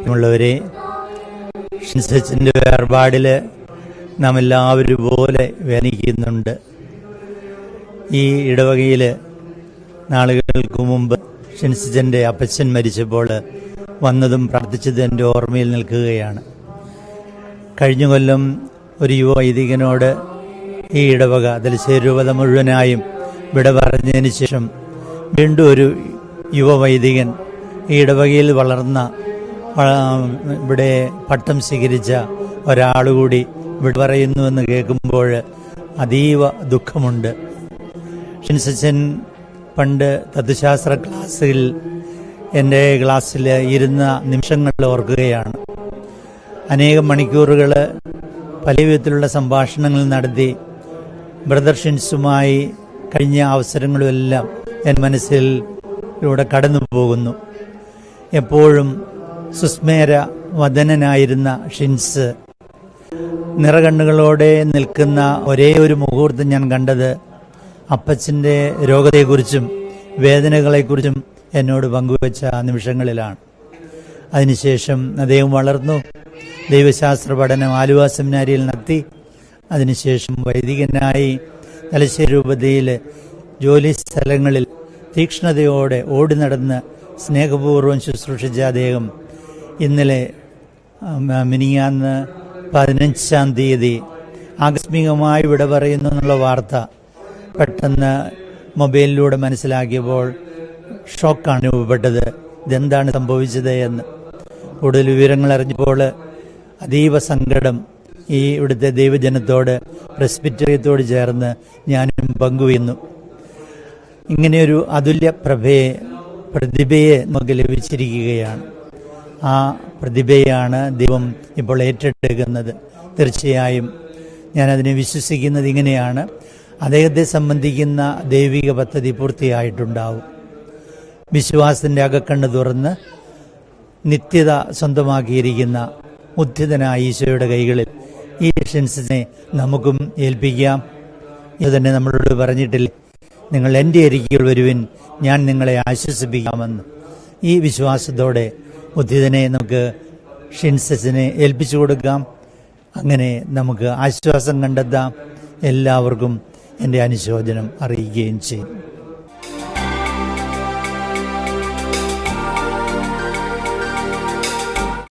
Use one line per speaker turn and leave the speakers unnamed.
ഉള്ളവരെ, ഷിൻസച്ചിൻ്റെ വേർപാടിൽ നാം എല്ലാവരും പോലെ വേദനിക്കുന്നുണ്ട്. ഈ ഇടവകയിൽ നാളുകൾക്ക് മുമ്പ് ഷിൻസച്ചൻ്റെ അപ്പച്ചൻ മരിച്ചപ്പോൾ വന്നതും പ്രാർത്ഥിച്ചതും എൻ്റെ ഓർമ്മയിൽ നിൽക്കുകയാണ്. കഴിഞ്ഞ കൊല്ലം ഒരു യുവ വൈദികനോട് ഈ ഇടവക തലശ്ശേരി രൂപത മുഴുവനായും വിട പറഞ്ഞതിന് ശേഷം വീണ്ടും ഒരു യുവ വൈദികൻ ഈ ഇടവകയിൽ വളർന്ന ഇവിടെ പട്ടം സ്വീകരിച്ച ഒരാളുകൂടി വിട പറയുന്നുവെന്ന് കേൾക്കുമ്പോൾ അതീവ ദുഃഖമുണ്ട്. ഷിൻസച്ചൻ പണ്ട് തത്വശാസ്ത്ര ക്ലാസ്സിൽ എൻ്റെ ക്ലാസ്സിൽ ഇരുന്ന നിമിഷങ്ങൾ ഓർക്കുകയാണ്. അനേകം മണിക്കൂറുകൾ പല വിധത്തിലുള്ള സംഭാഷണങ്ങൾ നടത്തി ബ്രദർ ഷിൻസുമായി കഴിഞ്ഞ അവസരങ്ങളുമെല്ലാം എൻ്റെ മനസ്സിലൂടെ കടന്നു പോകുന്നു. എപ്പോഴും സുസ്മേര വദനനായിരുന്ന ഷിൻസ് നിറകണ്ണുകളോടെ നിൽക്കുന്ന ഒരേ ഒരു മുഹൂർത്തം ഞാൻ കണ്ടത് അപ്പച്ചൻ്റെ രോഗത്തെക്കുറിച്ചും വേദനകളെക്കുറിച്ചും എന്നോട് പങ്കുവച്ച നിമിഷങ്ങളിലാണ്. അതിനുശേഷം അദ്ദേഹം വളർന്നു, ദൈവശാസ്ത്ര പഠനം ആലുവ സെമിനാരിയിൽ നടത്തി. അതിനുശേഷം വൈദികനായി തലശ്ശേരി രൂപതയിൽ ജോലി സ്ഥലങ്ങളിൽ തീക്ഷ്ണതയോടെ ഓടി നടന്ന് സ്നേഹപൂർവ്വം ശുശ്രൂഷിച്ച അദ്ദേഹം ഇന്നലെ മിനിങ്ങാന്ന് 15-ാം തീയതി ആകസ്മികമായി വിട പറയുന്നു എന്നുള്ള വാർത്ത പെട്ടെന്ന് മൊബൈലിലൂടെ മനസ്സിലാക്കിയപ്പോൾ ഷോക്കാണ് അനുഭവപ്പെട്ടത്. ഇതെന്താണ് സംഭവിച്ചത് എന്ന് കൂടുതൽ വിവരങ്ങൾ അറിഞ്ഞപ്പോൾ അതീവ സങ്കടം ഈ ഇവിടുത്തെ ദൈവജനത്തോട് പ്രസ്ബിറ്ററിയത്തോട് ചേർന്ന് ഞാനും പങ്കുവയ്ക്കുന്നു. ഇങ്ങനെയൊരു അതുല്യ പ്രതിഭയെ നമുക്ക് ലഭിച്ചിരിക്കുകയാണ്. ആ പ്രതിഭയാണ് ദൈവം ഇപ്പോൾ ഏറ്റെടുക്കുന്നത്. തീർച്ചയായും ഞാനതിനെ വിശ്വസിക്കുന്നത് ഇങ്ങനെയാണ്: അദ്ദേഹത്തെ സംബന്ധിക്കുന്ന ദൈവിക പദ്ധതി പൂർത്തിയായിട്ടുണ്ടാവും. വിശ്വാസത്തിൻ്റെ അകക്കണ്ണ് തുറന്ന് നിത്യത സ്വന്തമാക്കിയിരിക്കുന്ന ഉദ്ധിതനായ ഈശോയുടെ കൈകളിൽ ഈ ഷിൻസിനെ നമുക്കും ഏൽപ്പിക്കാം. ഇത് തന്നെ നമ്മളോട് പറഞ്ഞിട്ടില്ലേ, നിങ്ങൾ എൻ്റെ അരികിൽ വരുവിൻ, ഞാൻ നിങ്ങളെ ആശ്വസിപ്പിക്കാമെന്ന്. ഈ വിശ്വാസത്തോടെ ഉദ്ധിതനെ നമുക്ക് ഷിൻസിനെ ഏൽപ്പിച്ചു കൊടുക്കാം. അങ്ങനെ നമുക്ക് ആശ്വാസം കണ്ടെത്താം. എല്ലാവർക്കും എൻ്റെ അനുശോചനം അറിയിക്കുകയും ചെയ്യും.